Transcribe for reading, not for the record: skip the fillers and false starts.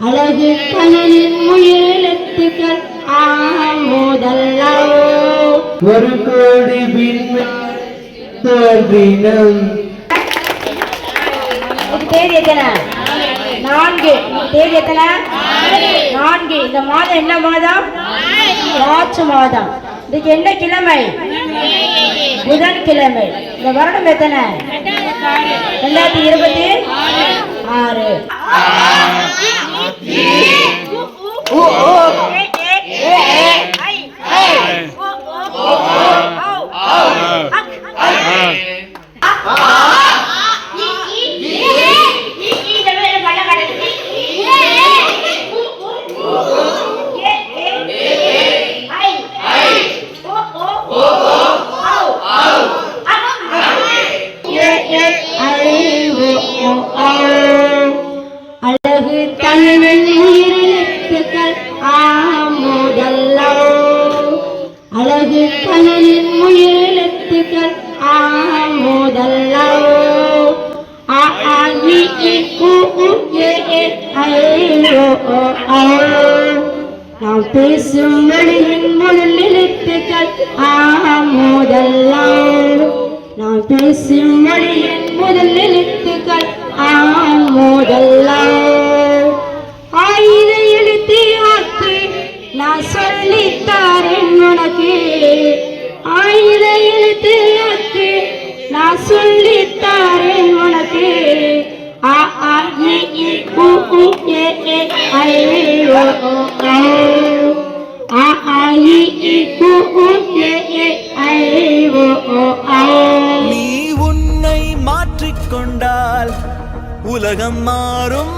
அழகு கனலின் முயலத்துக்கள் ஆமோதல்லோ ஒரு கோடி தோன்றினம். தேதி எத்தனை? 4. தேதி எத்தனை? 4. இந்த மாதம் என்ன மாதம்? மார்ச் மாதம். இதுக்கு என்ன கிழமை? புதன்கிழமை. இந்த வருடம் எத்தனை? 2026. அழகு தமிழின் உயிரெழுத்துக்கள் ஆமோதல்லோ அழகு கனலின் உயிரெழுத்துக்கள் ஆமோதல்லோ நாம் பேசும் மொழியின் முதல் எழுத்துக்கள் ஆமோதல்லோ நாம் பேசும் மொழியின் முதல் எழுத்துக்கள் ஆமோதல்லோ ஆயிர எழுத்து ஆக்கு நான் சொல்லித்தாரேன் உனக்கு ஆயிர எழுத்து ஆக்கு நான் சொல்லித்தாரேன் உனக்கு ஆ ஆ இ இ உ உ ஏ ஏ ஐ ஓ ஓ ஆ ஆ இ இ உ உ ஏ ஏ ஐ ஓ ஓ நீ உன்னை மாற்றிக்கொண்டால் உலகம் மாறும்.